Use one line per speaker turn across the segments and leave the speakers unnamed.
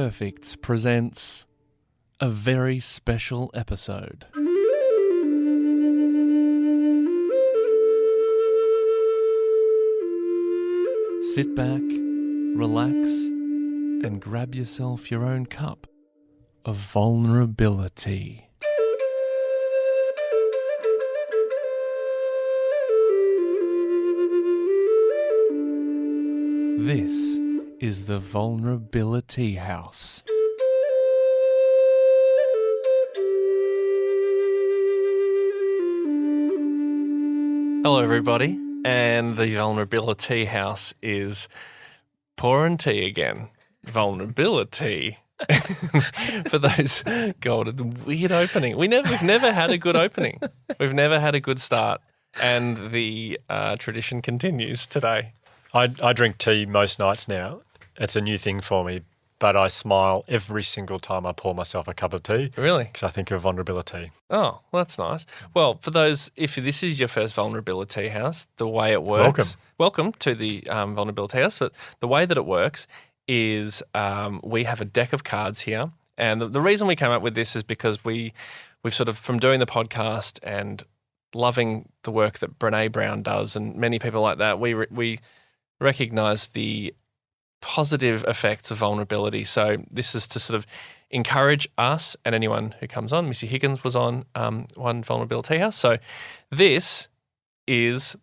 Imperfects presents a very special episode. Sit back, relax, and grab yourself your own cup of vulnerability. This is the Vulnerabilitea House. Hello everybody, and the Vulnerabilitea House is pouring tea again. Vulnerability. For those, God, the weird opening. We've never had a good opening. We've never had a good start, and the tradition continues today.
I drink tea most nights now. It's a new thing for me, but I smile every single time I pour myself a cup of tea.
Really?
Because I think of vulnerability.
Oh, well, that's nice. Well, for those, if this is your first Vulnerabilitea House, the way it works. Welcome to the Vulnerabilitea House. But the way that it works is we have a deck of cards here. And the reason we came up with this is because we've sort of, from doing the podcast and loving the work that Brené Brown does and many people like that, we recognize the positive effects of vulnerability. So this is to sort of encourage us and anyone who comes on. Missy Higgins was on one Vulnerabilitea House. So this is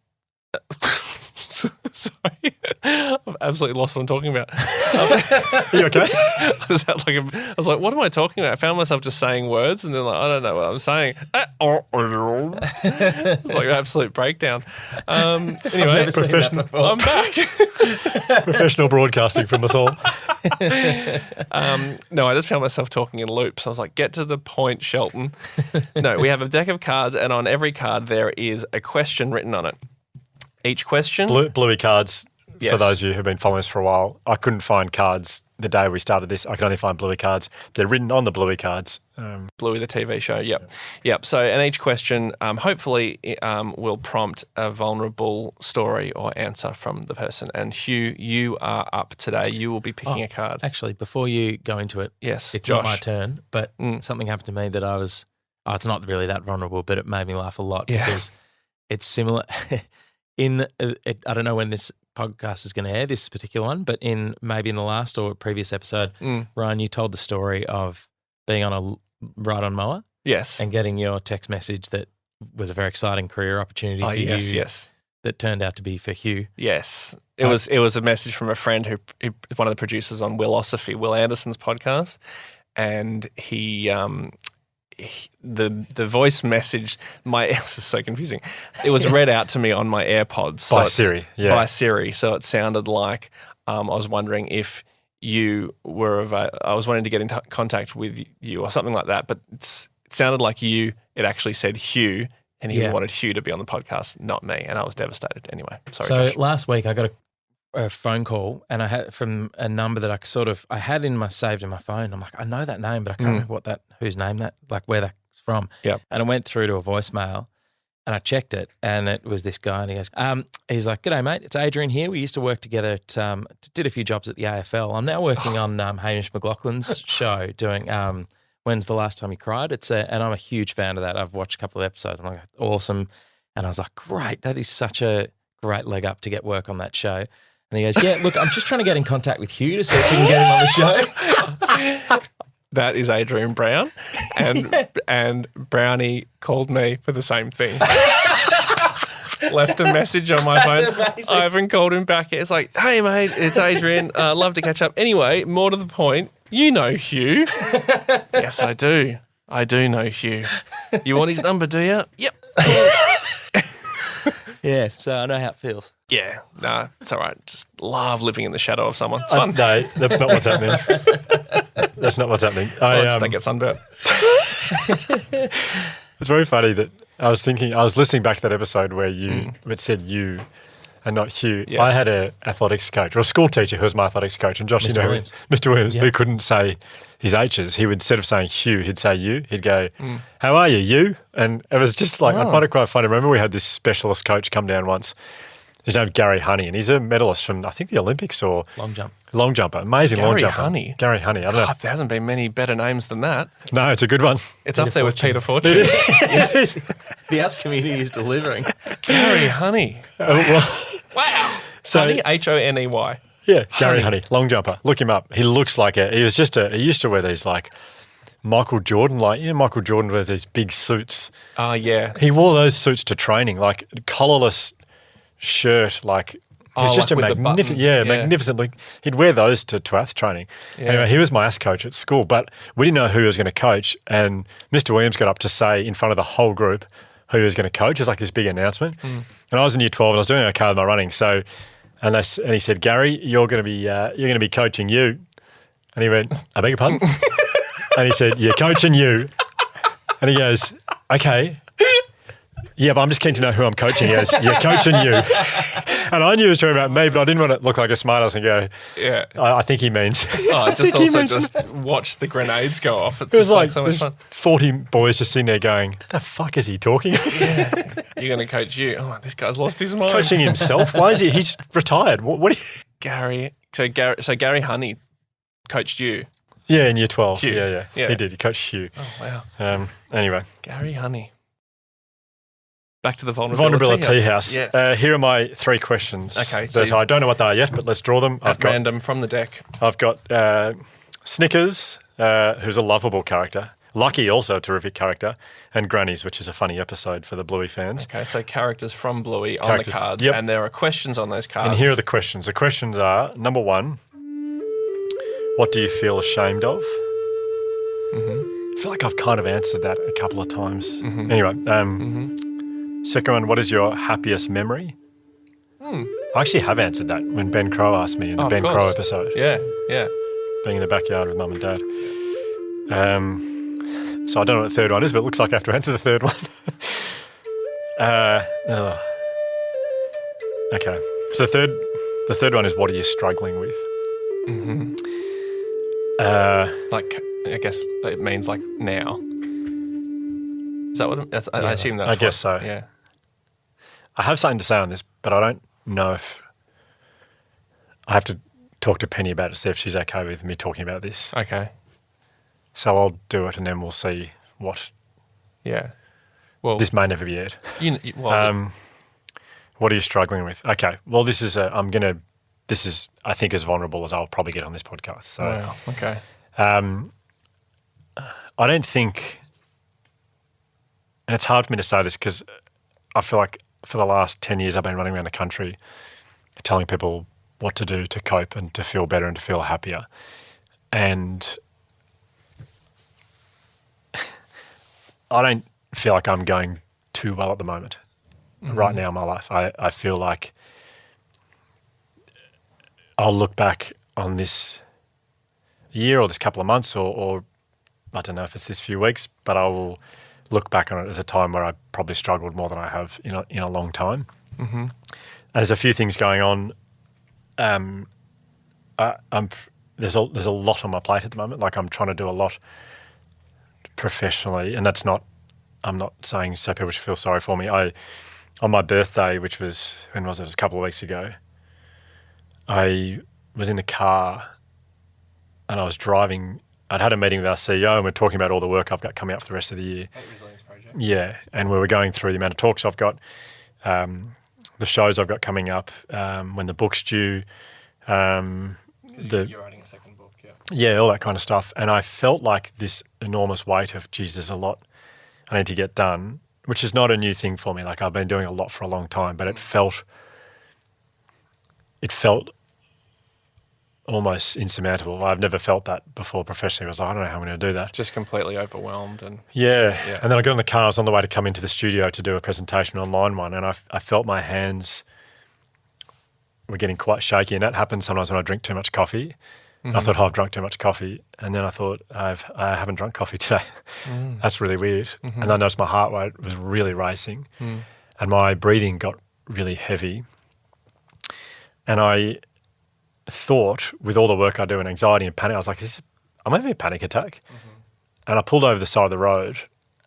sorry, I've absolutely lost what I'm talking about.
Are you okay?
I was like, what am I talking about? I found myself just saying words and then I don't know what I'm saying. It's like an absolute breakdown. Anyway, I'm back.
Professional broadcasting from us all.
No, I just found myself talking in loops. I was like, get to the point, Shelton. No, we have a deck of cards, and on every card there is a question written on it. Each question...
Bluey cards,
yes.
For those of you who've been following us for a while. I couldn't find cards the day we started this. I could only find Bluey cards. They're written on the Bluey cards.
Bluey, the TV show, yep. So, and each question hopefully will prompt a vulnerable story or answer from the person. And Hugh, you are up today. You will be picking a card.
Actually, before you go into it,
yes,
it's
Josh.
not my turn, but something happened to me that I was, it's not really that vulnerable, but it made me laugh a lot because it's similar. I don't know when this podcast is going to air, this particular one, but maybe in the last or previous episode, Ryan, you told the story of being on a ride-on mower.
Yes.
And getting your text message that was a very exciting career opportunity for you.
Yes.
That turned out to be for Hugh. Yes.
It was a message from a friend who one of the producers on Willosophy, Will Anderson's podcast, and the voice message, this is so confusing. It was read out to me on my AirPods.
By Siri, yeah.
By Siri. So it sounded like I was wondering if you were I was wanting to get in contact with you or something like that, but it sounded like it actually said Hugh, and he wanted Hugh to be on the podcast, not me, and I was devastated. Anyway, sorry,
So
Josh.
Last week I got a phone call, and I had from a number that I had saved in my phone. I'm like, I know that name, but I can't remember whose name where that's from.
Yep.
And I went through to a voicemail, and I checked it, and it was this guy, and he goes, he's like, "G'day, mate. It's Adrian here. We used to work together did a few jobs at the AFL. I'm now working on Hamish McLaughlin's show, doing When's the Last Time You Cried? And I'm a huge fan of that. I've watched a couple of episodes. I'm like, awesome. And I was like, great. That is such a great leg up to get work on that show. And he goes, yeah, look, I'm just trying to get in contact with Hugh to see if we can get him on the show.
That is Adrian Brown, and Brownie called me for the same thing. Left a message on my phone.
Amazing.
I haven't called him back yet. It's like, hey, mate, it's Adrian. Love to catch up. Anyway, more to the point, you know Hugh. Yes, I do. I do know Hugh. You want his number, do you? Yep.
Yeah, so I know how it feels.
Yeah, nah, it's all right. Just love living in the shadow of someone. It's fun.
No, that's not what's happening. That's not what's happening.
Just don't get sunburnt.
It's very funny that I was listening back to that episode where it said you and not Hugh.
Yeah.
I had an athletics coach or a school teacher who was my athletics coach, and Josh,
Mr. Williams.
Mr. Williams, who couldn't say his H's. He would, instead of saying Hugh, he'd say you. He'd go, how are you, you? And it was just like, I find it quite funny. I remember we had this specialist coach come down once, His name's Gary Honey, and he's a medalist from, I think, the Olympics or
Long jump.
Long jumper. Amazing long jumper. Gary Honey. I don't know.
God, there hasn't been many better names than that.
No, it's a good one.
It's up there with Peter Fortune.
Yes. The arts community is delivering.
Gary Honey. Wow.
So,
Honey, Honey.
Yeah, Gary Honey, long jumper. Look him up. He looks like he used to wear these like Michael Jordan, Michael Jordan wears these big suits.
Oh, yeah.
He wore those suits to training, like collarless shirt, like he was just a magnificent, magnificent. Like, he'd wear those to ath training. Yeah. Anyway, he was my ath coach at school, but we didn't know who he was going to coach. And Mr. Williams got up to say in front of the whole group who he was going to coach. It was like this big announcement. And I was in year 12 and I was doing okay with my running. So, and he said, Gary, you're going to be coaching you. And he went, I beg your pardon? And he said, yeah, coaching you. And he goes, okay. Yeah, but I'm just keen to know who I'm coaching. He goes, yeah, coaching you. And I knew he was talking about me, but I didn't want to look like a smart ass and go, yeah, I think he means.
Just watch the grenades go off. It was like so much fun.
40 boys just sitting there going, what the fuck is he talking about?
Yeah. You're going to coach you. Oh, this guy's lost his mind.
He's coaching himself? Why is he? He's retired. What
Gary. So Gary Honey coached you.
Yeah, in year 12.
Hugh.
Yeah. He did. He coached Hugh.
Oh, wow.
Anyway.
Gary Honey. Back to the Vulnerability
House. Yes. Here are my 3 questions that I don't know what they are yet, but let's draw them.
At random from the deck.
I've got Snickers, who's a lovable character. Lucky, also a terrific character. And Grannies, which is a funny episode for the Bluey fans.
Okay, so characters from Bluey on the cards. Yep. And there are questions on those cards.
And here are the questions. The questions are, number 1, what do you feel ashamed of? I feel like I've kind of answered that a couple of times. Anyway, second one, what is your happiest memory? I actually have answered that when Ben Crow asked me in the Ben Crow episode.
Yeah.
Being in the backyard with Mum and Dad. So I don't know what the third one is, but it looks like I have to answer the third one. Okay. So the third one is, what are you struggling with?
Like, I guess it means like now. Is that what I assume that's
I guess so.
Yeah.
I have something to say on this, but I don't know if I have to talk to Penny about it, see if she's okay with me talking about this.
Okay.
So I'll do it and then we'll see what.
Yeah. Well,
this may never be it. What are you struggling with? Okay. Well, this is I think as vulnerable as I'll probably get on this podcast. So,
wow. Okay.
I don't think, and it's hard for me to say this because I feel like for the last 10 years I've been running around the country telling people what to do to cope and to feel better and to feel happier. And I don't feel like I'm going too well at the moment right now in my life. I feel like I'll look back on this year or this couple of months or I don't know if it's this few weeks, but I will look back on it as a time where I probably struggled more than I have in a long time. There's a few things going on. There's a lot on my plate at the moment. Like, I'm trying to do a lot professionally, and I'm not saying so people should feel sorry for me. On my birthday, which was, when was it? It was a couple of weeks ago, I was in the car and I was driving. I'd had a meeting with our CEO and we're talking about all the work I've got coming up for the rest of the year. Yeah, and we were going through the amount of talks I've got, the shows I've got coming up, when the book's due. You're
writing a second book, yeah.
Yeah, all that kind of stuff. And I felt like this enormous weight of, geez, there's a lot I need to get done, which is not a new thing for me. Like, I've been doing a lot for a long time, but it felt almost insurmountable. I've never felt that before professionally. I was like, I don't know how I'm going to do that.
Just completely overwhelmed.
Yeah. And then I got in the car. I was on the way to come into the studio to do a presentation, online one, and I felt my hands were getting quite shaky. And that happens sometimes when I drink too much coffee. I thought, I've drunk too much coffee. And then I thought, I haven't drunk coffee today. That's really weird. And I noticed my heart rate was really racing. And my breathing got really heavy. And I thought, with all the work I do in anxiety and panic, I was like, I'm having a panic attack. And I pulled over the side of the road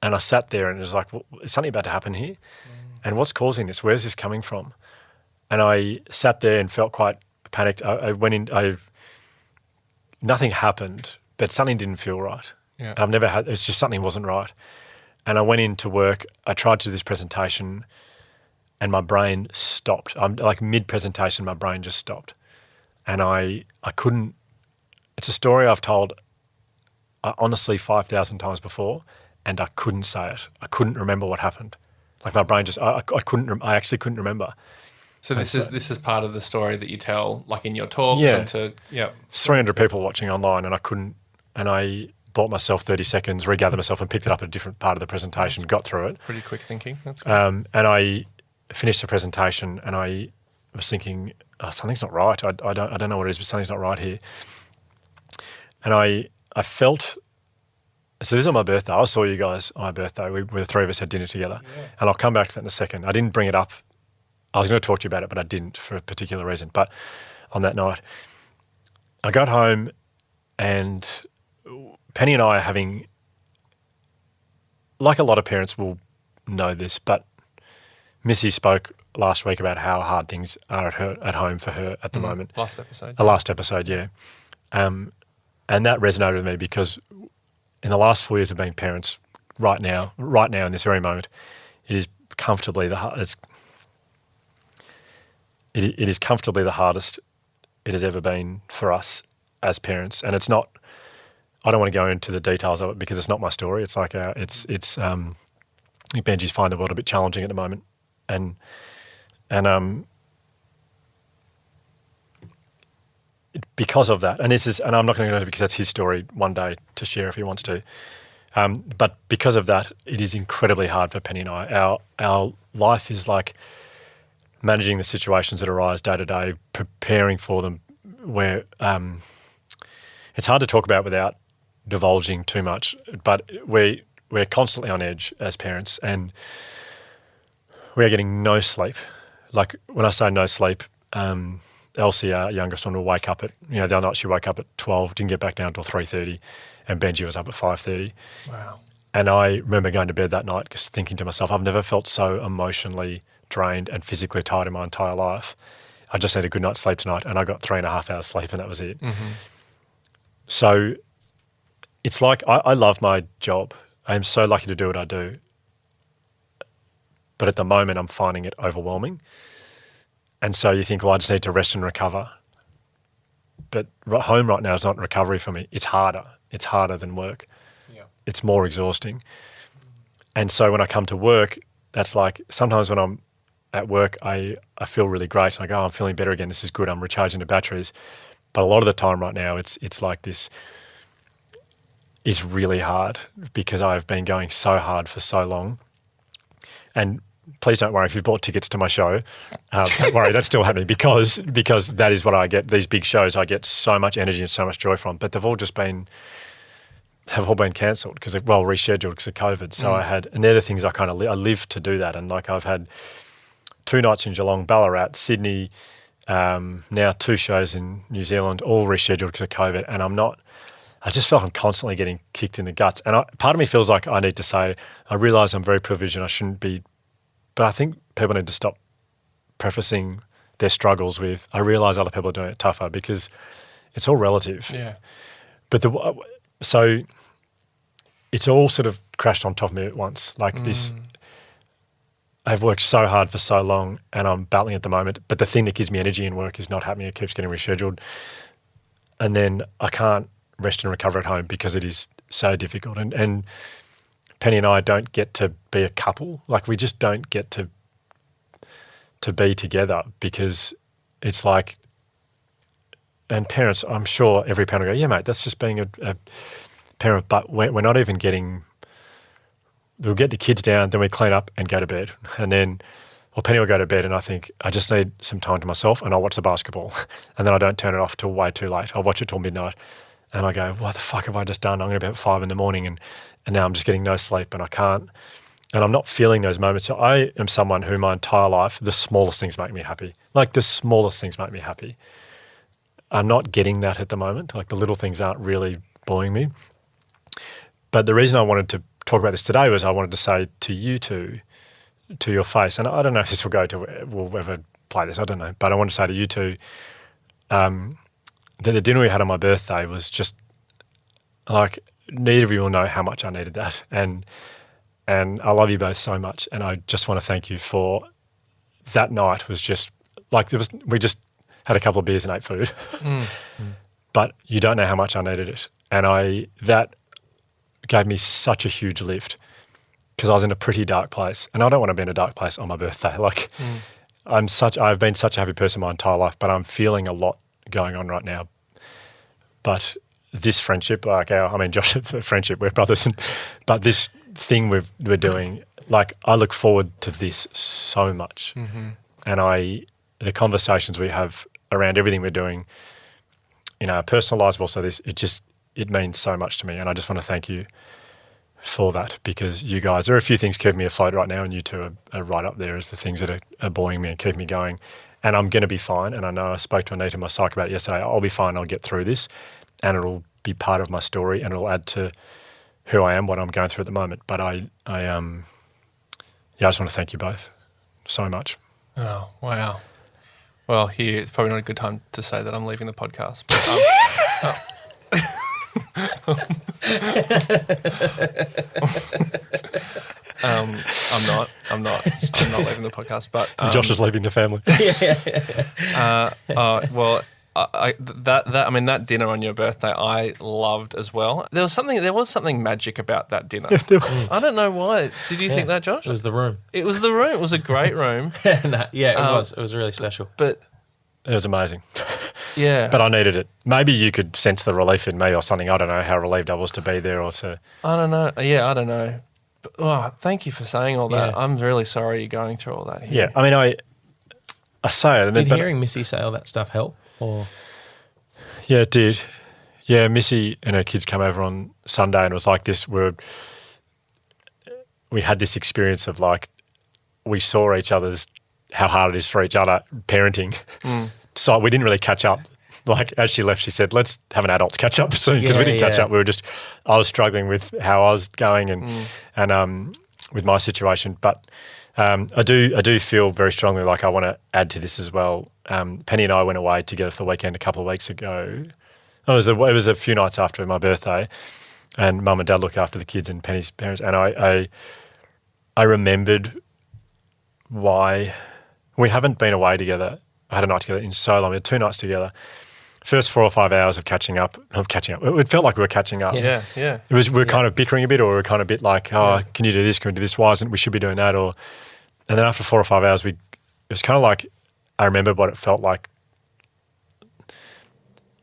and I sat there and it was like, well, is something about to happen here? And what's causing this? Where's this coming from? And I sat there and felt quite panicked. I went in, nothing happened, but something didn't feel right.
Yeah.
I've never had, it's just something wasn't right. And I went into work, I tried to do this presentation and my brain stopped. I'm like mid-presentation, my brain just stopped. And I couldn't, it's a story I've told honestly 5,000 times before and I couldn't say it. I couldn't remember what happened. Like my brain just, I actually couldn't remember.
So this is part of the story that you tell, like in your talks. Yeah.
It's 300 people watching online, and I bought myself 30 seconds, regathered myself, and picked it up at a different part of the presentation. Got through it.
Pretty quick thinking. That's good.
And I finished the presentation, and I was thinking, something's not right. I don't know what it is, but something's not right here. And I felt. So this is on my birthday. I saw you guys on my birthday. The three of us had dinner together, and I'll come back to that in a second. I didn't bring it up. I was going to talk to you about it, but I didn't for a particular reason. But on that night, I got home and Penny and I are having, like a lot of parents will know this, but Missy spoke last week about how hard things are at home for her at the moment.
Last episode.
The last episode, yeah. And that resonated with me because in the last 4 years of being parents, right now in this very moment, it is comfortably the hardest. It is comfortably the hardest it has ever been for us as parents, and it's not. I don't want to go into the details of it because it's not my story. It's like it's. I think Benji's find the world a bit challenging at the moment, and because of that, and I'm not going to go into it because that's his story one day to share if he wants to. But because of that, it is incredibly hard for Penny and I. Our life is like managing the situations that arise day to day, preparing for them, where it's hard to talk about without divulging too much, but we're constantly on edge as parents and we're getting no sleep. Like when I say no sleep, Elsie, our youngest one, will wake up at, the other night she woke up at 12, didn't get back down until 3:30 and Benji was up at 5:30.
Wow.
And I remember going to bed that night just thinking to myself, I've never felt so emotionally drained and physically tired in my entire life. I just had a good night's sleep tonight and I got 3.5 hours sleep and that was it.
Mm-hmm.
So it's like I love my job. I am so lucky to do what I do. But at the moment I'm finding it overwhelming. And so you think, well, I just need to rest and recover. But home right now is not recovery for me. It's harder. It's harder than work.
Yeah.
It's more exhausting. And so when I come to work, that's like sometimes when I'm at work, I feel really great. I go, I'm feeling better again. This is good. I'm recharging the batteries. But a lot of the time right now, it's like this is really hard because I've been going so hard for so long. And please don't worry if you've bought tickets to my show. Don't worry, that's still happening because that is what I get. These big shows, I get so much energy and so much joy from. But they've all been cancelled because rescheduled because of COVID. So and they're the things I kind of I live to do that. And like I've had 2 nights in Geelong, Ballarat, Sydney, now 2 shows in New Zealand, all rescheduled because of COVID. And I just felt I'm constantly getting kicked in the guts. And part of me feels like I need to say, I realise I'm very privileged and I shouldn't be. But I think people need to stop prefacing their struggles with, I realise other people are doing it tougher because it's all relative.
Yeah.
But so it's all sort of crashed on top of me at once. Like this, I've worked so hard for so long and I'm battling at the moment, but the thing that gives me energy in work is not happening. It keeps getting rescheduled. And then I can't rest and recover at home because it is so difficult. And Penny and I don't get to be a couple. Like we just don't get to be together because it's like, and parents, I'm sure every parent will go, yeah, mate, that's just being a parent. But we're not even getting, we'll get the kids down, then we clean up and go to bed. And then, Penny will go to bed and I think I just need some time to myself and I'll watch the basketball. And then I don't turn it off till way too late. I'll watch it till midnight. And I go, what the fuck have I just done? I'm going to be up at 5 a.m. and now I'm just getting no sleep and I can't, and I'm not feeling those moments. So I am someone who my entire life, the smallest things make me happy. Like the smallest things make me happy. I'm not getting that at the moment. Like the little things aren't really buoying me. But the reason I wanted to talk about this today was I wanted to say to you two, to your face, and I don't know if this will ever play this, I don't know. But I want to say to you two, the dinner we had on my birthday was just like, neither of you will know how much I needed that. And I love you both so much. And I just want to thank you for that night. Was just like, we just had a couple of beers and ate food. But you don't know how much I needed it. And that gave me such a huge lift, because I was in a pretty dark place. And I don't want to be in a dark place on my birthday. Like, I've been such a happy person my entire life, but I'm feeling a lot going on right now. But this friendship, Josh, friendship, we're brothers, but this thing we're doing, like, I look forward to this so much. And the conversations we have around everything we're doing in our personal lives, but also this, it means so much to me. And I just want to thank you for that, because you guys, there are a few things keeping me afloat right now, and you two are right up there as the things that are buoying me and keep me going. And I'm going to be fine. And I know I spoke to Anita, my psych, about it yesterday. I'll be fine. I'll get through this, and it'll be part of my story, and it'll add to who I am, what I'm going through at the moment. But I just want to thank you both so much.
Oh, wow. Well, here, it's probably not a good time to say that I'm leaving the podcast. But, I'm not leaving the podcast. But
Josh is leaving the family.
That dinner on your birthday, I loved as well. There was something magic about that dinner. I don't know why. Did you think that, Josh?
It was the room.
It was the room. It was a great room.
It was. It was really special.
But
it was amazing.
Yeah.
But I needed it. Maybe you could sense the relief in me or something. I don't know how relieved I was to be there or to...
I don't know. Yeah, I don't know. But, thank you for saying all that.
Yeah.
I'm really sorry you're going through all that here.
Yeah, I mean, I say it.
Did hearing Missy say all that stuff help? Or?
Yeah, it did. Yeah, Missy and her kids came over on Sunday, and it was like this. We had this experience of, like, we saw each other's, how hard it is for each other parenting. So we didn't really catch up. Like, as she left, she said, let's have an adults catch up soon, because we didn't catch up. I was struggling with how I was going and with my situation. But I do feel very strongly like I want to add to this as well. Penny and I went away together for the weekend a couple of weeks ago. It was a few nights after my birthday, and Mum and Dad look after the kids and Penny's parents. And I remembered why we haven't been away together. I had a night together in so long. We had 2 nights together. First 4 or 5 hours of catching up. It felt like we were catching up.
Yeah.
We were kind of bickering a bit, or we were kind of a bit like, can you do this? Can we do this? Why isn't we should be doing that? And then after 4 or 5 hours, it was kind of like, I remember what it felt like.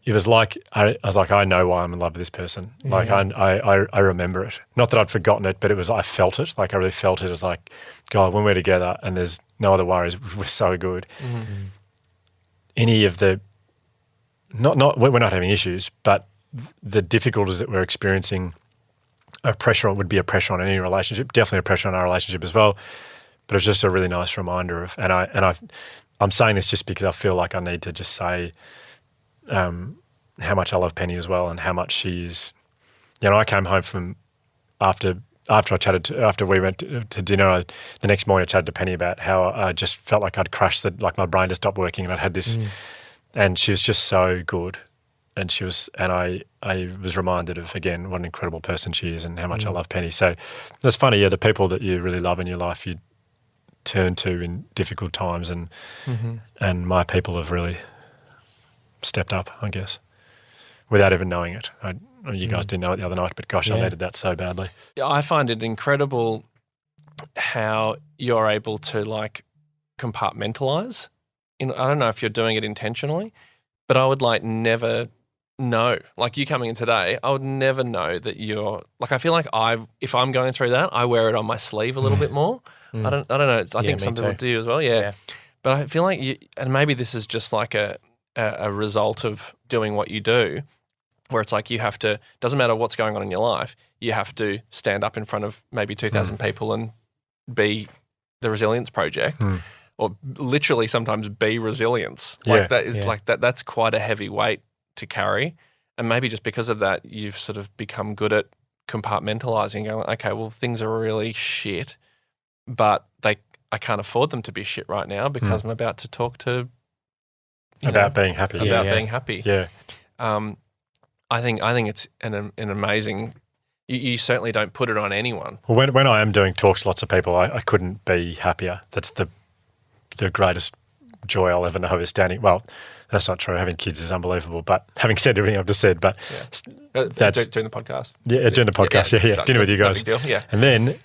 It was like, I was like, I know why I'm in love with this person. Yeah. Like, I remember it. Not that I'd forgotten it, but I felt it. Like, I really felt it. It was like, God, when we're together and there's no other worries, we're so good. Mm-hmm. Any of the, we're not having issues, but the difficulties that we're experiencing would be a pressure on any relationship, definitely a pressure on our relationship as well. But it's just a really nice reminder of, I'm saying this just because I feel like I need to just say how much I love Penny as well, and how much she's, I came home from after we went to dinner, the next morning I chatted to Penny about how I just felt like I'd crashed, like my brain just stopped working, and I'd had this, and she was just so good. And I was reminded of, again, what an incredible person she is and how much I love Penny. So that's funny, the people that you really love in your life, you turn to in difficult times, and my people have really stepped up, I guess, without even knowing it. You guys didn't know it the other night, but gosh, I needed that so badly.
I find it incredible how you're able to, like, compartmentalize. I don't know if you're doing it intentionally, but I would, like, never know. Like, you coming in today, I would never know that you're, like, I feel like if I'm going through that, I wear it on my sleeve a little bit more. I don't know. I think some people do as well. Yeah. But I feel like and maybe this is just like a result of doing what you do, where it's like you have to, doesn't matter what's going on in your life, you have to stand up in front of maybe 2,000 people and be the Resilience Project, or literally sometimes be resilience. Like that is like that's quite a heavy weight to carry. And maybe just because of that, you've sort of become good at compartmentalizing, going, okay, well, things are really shit, but I can't afford them to be shit right now because I'm about to talk to
about being happy.
Being happy.
Yeah.
I think it's an amazing. You certainly don't put it on anyone.
Well, when I am doing talks to lots of people, I couldn't be happier. That's the greatest joy I'll ever know is standing. Well, that's not true. Having kids is unbelievable. But having said everything I've just said, but
that's doing the podcast.
Yeah, doing the podcast. Yeah. Dinner with you guys.
No big deal. Yeah.
And then,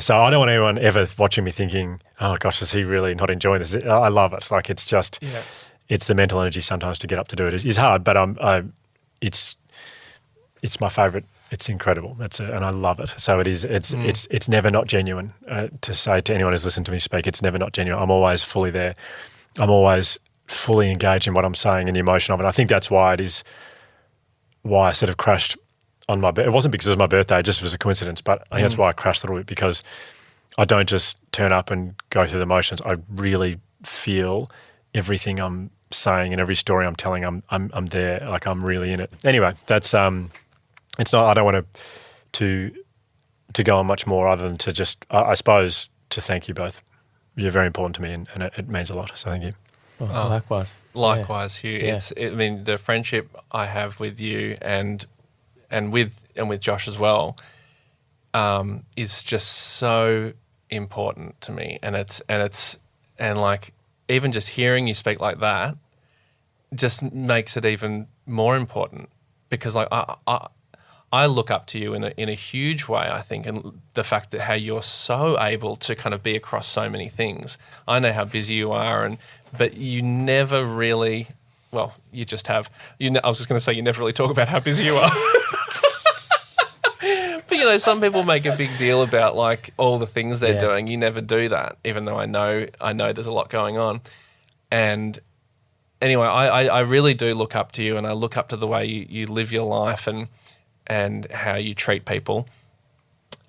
so I don't want anyone ever watching me thinking, oh gosh, is he really not enjoying this? I love it. Like it's just, it's the mental energy sometimes to get up to do it. It's hard, but it's my favourite. It's incredible. And I love it. So it is. It's never not genuine. To say to anyone who's listened to me speak, it's never not genuine. I'm always fully there. I'm always fully engaged in what I'm saying and the emotion of it. I think that's why I sort of crashed on my birthday. It wasn't because it was my birthday, it just was a coincidence, but I think that's why I crashed a little bit, because I don't just turn up and go through the motions. I really feel everything I'm saying and every story I'm telling, I'm there, like I'm really in it. Anyway, that's it's not, I don't want to go on much more other than to just, I suppose, to thank you both. You're very important to me, and it means a lot. So thank you.
Oh,
likewise, Hugh. Yeah. I mean, the friendship I have with you and with Josh as well, is just so important to me. And like even just hearing you speak like that just makes it even more important, because like I look up to you in a huge way, I think, and the fact that how you're so able to kind of be across so many things. I know how busy you are, but you never really, well, you just have. I was just going to say you never really talk about how busy you are. But some people make a big deal about like all the things they're doing. You never do that, even though I know there's a lot going on. And anyway, I really do look up to you, and I look up to the way you live your life and how you treat people.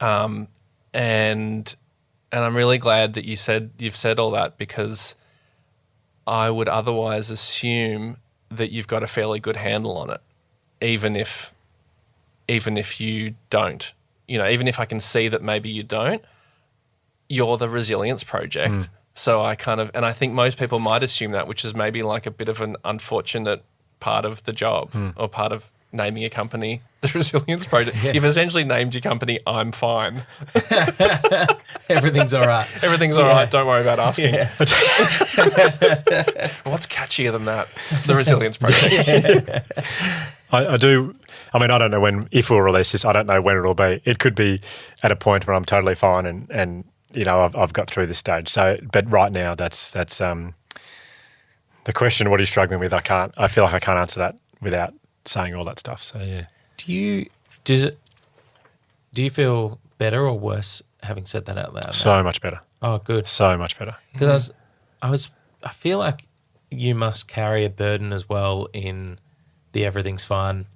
And I'm really glad that you've said all that, because I would otherwise assume that you've got a fairly good handle on it, even if you don't. Even if I can see that maybe you don't, you're the resilience project. So I think most people might assume that, which is maybe like a bit of an unfortunate part of the job or part of naming a company the Resilience Project. Yeah. You've essentially named your company I'm Fine.
Everything's all right.
Everything's all right. Don't worry about asking. Yeah. What's catchier than that? The Resilience Project.
I do. I mean, I don't know if we'll release this. I don't know when it'll be. It could be at a point where I'm totally fine and I've got through this stage. So, but right now, that's the question. What are you struggling with? I feel like I can't answer that without saying all that stuff. So yeah.
Do you feel better or worse having said that out loud?
So much better.
Oh, good.
So much better.
Because I feel like you must carry a burden as well in the everything's fine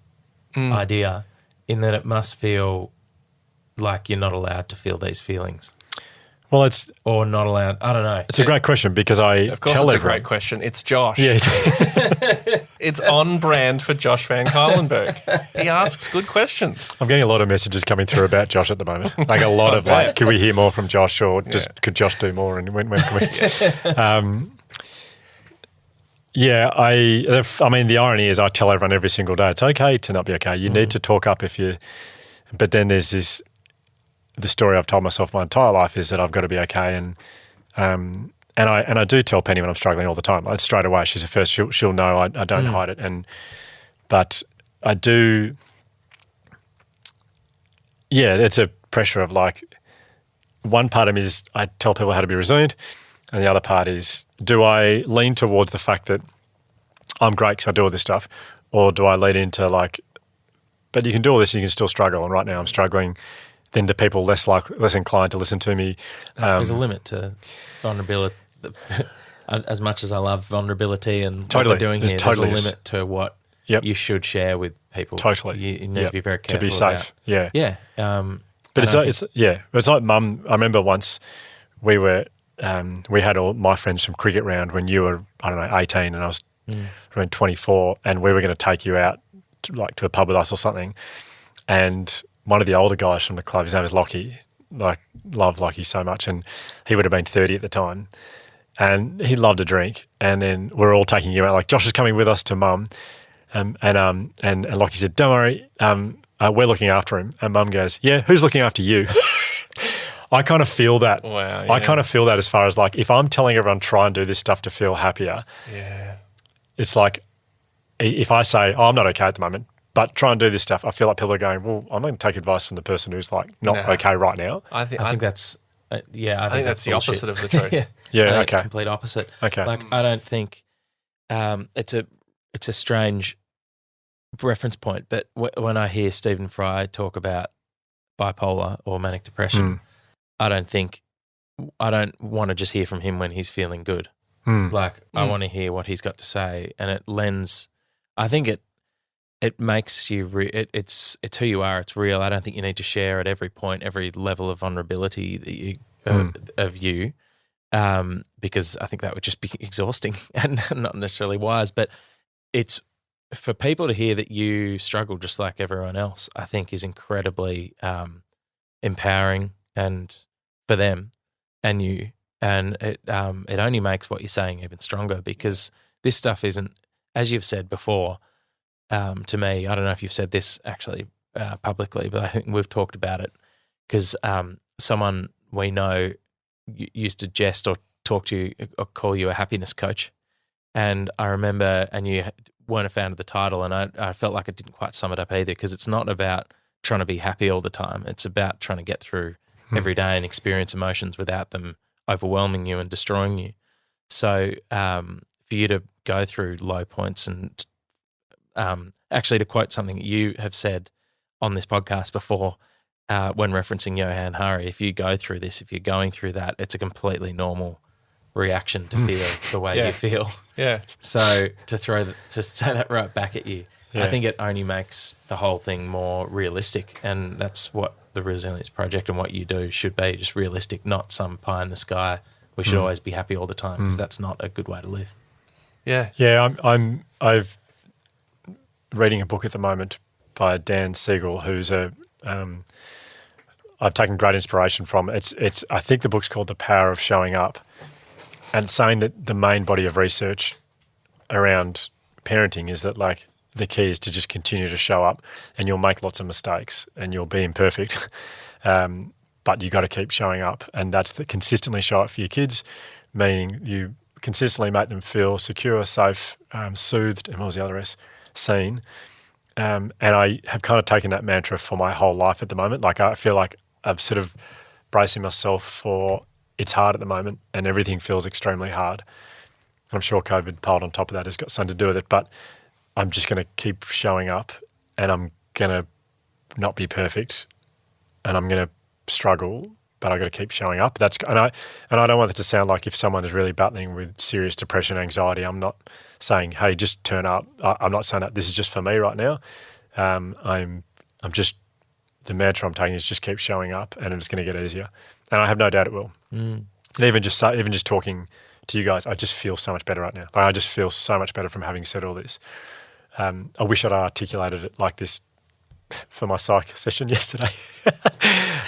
idea, in that it must feel like you're not allowed to feel these feelings.
Well,
or not allowed. I don't know.
It's a great question, because
of course it's a great question. It's Josh.
Yeah.
It's on brand for Josh van Cuylenburg. He asks good questions.
I'm getting a lot of messages coming through about Josh at the moment. Like a lot of can we hear more from Josh, or could Josh do more? And when can we? I mean, the irony is I tell everyone every single day, it's okay to not be okay. You need to talk up but then there's this. The story I've told myself my entire life is that I've got to be okay, and I do tell Penny when I'm struggling all the time. Straight away, she's the first. She'll know I don't hide it, but I do. Yeah, it's a pressure of like. One part of me is I tell people how to be resilient, and the other part is, do I lean towards the fact that I'm great because I do all this stuff, or do I lean into like, but you can do all this and you can still struggle, and right now I'm struggling. Then do people less inclined to listen to me?
There's a limit to vulnerability. As much as I love vulnerability and
totally.
What we're doing here, there's a limit to what you should share with people.
Totally.
You need to be very careful
to be safe.
Yeah.
But it's like Mum. I remember once we had all my friends from cricket round when you were 18 and I was around 24, and we were going to take you out to a pub with us or something, and one of the older guys from the club, his name is Lockie, loved Lockie so much, and he would have been 30 at the time, and he loved a drink. And then we're all taking him out. Like, Josh is coming with us to Mum, and Lockie said, "Don't worry, we're looking after him." And Mum goes, "Yeah, who's looking after you?" I kind of feel that.
Wow, yeah.
I kind of feel that as far as like, if I'm telling everyone try and do this stuff to feel happier, it's like, if I say, "Oh, I'm not okay at the moment, but try and do this stuff," I feel like people are going, "Well, I'm going to take advice from the person who's like not okay right now."
I think that's I think that's
the opposite of the truth.
Okay.
It's the complete opposite.
Okay.
Like, I don't think it's a strange reference point, but when I hear Stephen Fry talk about bipolar or manic depression, I don't want to just hear from him when he's feeling good. I want to hear what he's got to say, and it lends. I think it makes you. It's who you are. It's real. I don't think you need to share at every point, every level of vulnerability that you of you, because I think that would just be exhausting and not necessarily wise. But it's for people to hear that you struggle just like everyone else, I think is incredibly empowering, and for them and you, and it only makes what you're saying even stronger, because this stuff isn't, as you've said before, to me, I don't know if you've said this actually publicly, but I think we've talked about it, because someone we know used to jest or talk to you or call you a happiness coach. And I remember, and you weren't a fan of the title, and I felt like it didn't quite sum it up either, because it's not about trying to be happy all the time. It's about trying to get through every day and experience emotions without them overwhelming you and destroying you. So for you to go through low points, and actually to quote something that you have said on this podcast before, when referencing Johan Hari, if you go through this, if you're going through that, it's a completely normal reaction to feel the way you feel.
Yeah.
So to say that right back at you, I think it only makes the whole thing more realistic, and that's what the Resilience Project and what you do should be, just realistic, not some pie in the sky. We should always be happy all the time, because that's not a good way to live.
Yeah. Yeah, I've reading a book at the moment by Dan Siegel, who's I've taken great inspiration from. It's I think the book's called The Power of Showing Up, and it's saying that the main body of research around parenting is that, like, the key is to just continue to show up, and you'll make lots of mistakes and you'll be imperfect, but you got to keep showing up, and that's the consistently show up for your kids, meaning you consistently make them feel secure, safe, soothed, and what was the other S? Seen. And I have kind of taken that mantra for my whole life at the moment. Like, I feel like I'm sort of bracing myself for, it's hard at the moment and everything feels extremely hard. I'm sure COVID piled on top of that has got something to do with it, but I'm just going to keep showing up, and I'm going to not be perfect, and I'm going to struggle, but I've got to keep showing up. And I don't want it to sound like if someone is really battling with serious depression, anxiety, I'm not saying, hey, just turn up. I'm not saying that this is just for me right now. I'm just, the mantra I'm taking is just keep showing up, and it's going to get easier. And I have no doubt it will. And even just talking to you guys, I just feel so much better right now. Like, I just feel so much better from having said all this. I wish I'd articulated it like this for my psych session yesterday.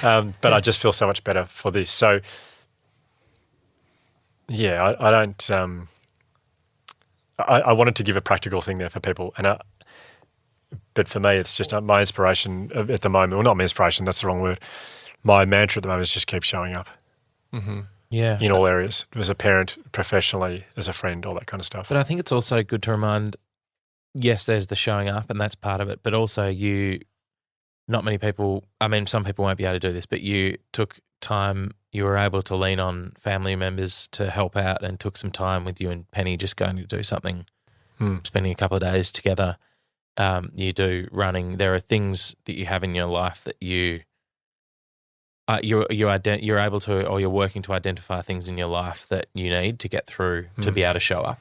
But I just feel so much better for this. So, yeah, I don't... I wanted to give a practical thing there for people, but for me, it's just my inspiration at the moment. Well, not my inspiration, that's the wrong word. My mantra at the moment is just keep showing up.
Mm-hmm.
Yeah.
In all areas, as a parent, professionally, as a friend, all that kind of stuff.
But I think it's also good to remind, yes, there's the showing up, and that's part of it, but also not many people, I mean, some people won't be able to do this, but you took time, you were able to lean on family members to help out, and took some time with you and Penny just going to do something, spending a couple of days together. You do running. There are things that you have in your life that you're able to, or you're working to identify things in your life that you need to get through to be able to show up.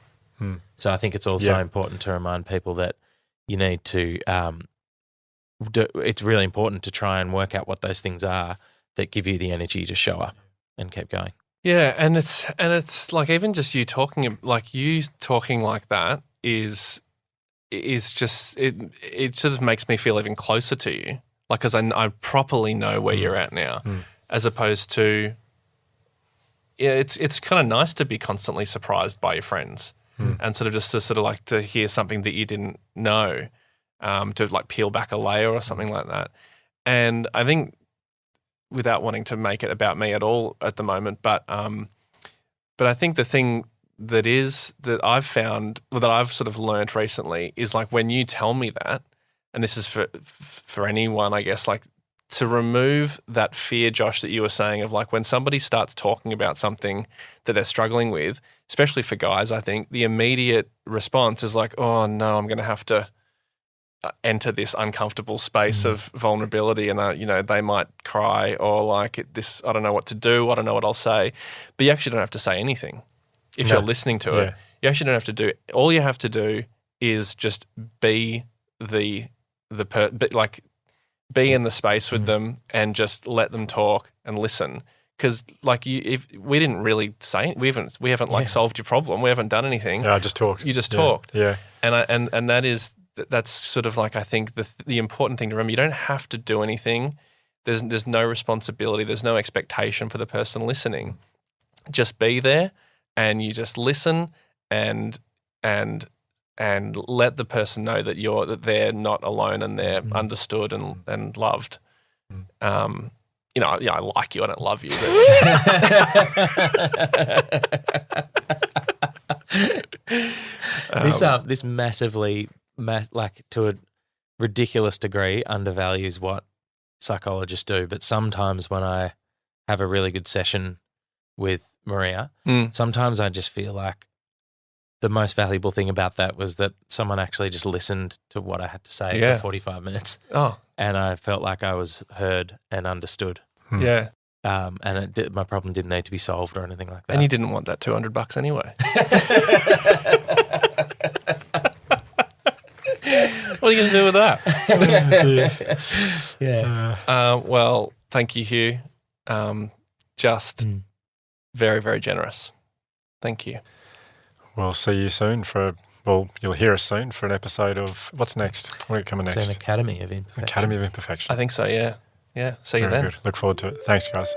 So I think it's also important to remind people that you need to, it's really important to try and work out what those things are that give you the energy to show up and keep going.
Yeah, and it's like, even just you talking like that is just, it sort of makes me feel even closer to you. Like, because I properly know where you're at now. as opposed to, it's kind of nice to be constantly surprised by your friends and sort of just to sort of like to hear something that you didn't know, to like peel back a layer or something like that. And I think, without wanting to make it about me at all at the moment, but I think the thing that I've found, or that I've sort of learned recently, is like when you tell me that, and this is for anyone, I guess, like to remove that fear, Josh, that you were saying of like when somebody starts talking about something that they're struggling with, especially for guys, I think the immediate response is like, oh no, I'm going to have to enter this uncomfortable space of vulnerability, and they might cry, or like this, I don't know what to do, I don't know what I'll say, but you actually don't have to say anything if you're listening to it. You actually don't have to do it. All you have to do is just be be in the space with them and just let them talk and listen. Because like if we didn't really say, we haven't like solved your problem, we haven't done anything.
Yeah, I just talked.
You just talked.
Yeah,
and that's sort of like, I think the important thing to remember. You don't have to do anything. There's no responsibility. There's no expectation for the person listening. Just be there, and you just listen and let the person know that they're not alone and they're understood and loved. I like you. I don't love you. But
this massively, like to a ridiculous degree, undervalues what psychologists do. But sometimes when I have a really good session with Maria, sometimes I just feel like the most valuable thing about that was that someone actually just listened to what I had to say for 45 minutes.
Oh.
And I felt like I was heard and understood.
Yeah.
And my problem didn't need to be solved or anything like that.
And you didn't want that $200 anyway. What are you going to do with that? Well, thank you, Hugh. Just very, very generous. Thank you.
We'll see you soon you'll hear us soon for an episode of, what's next? What's coming next?
It's an Academy of Imperfections.
Academy of Imperfections.
I think so, yeah. Yeah, see you then.
Good. Look forward to it. Thanks, guys.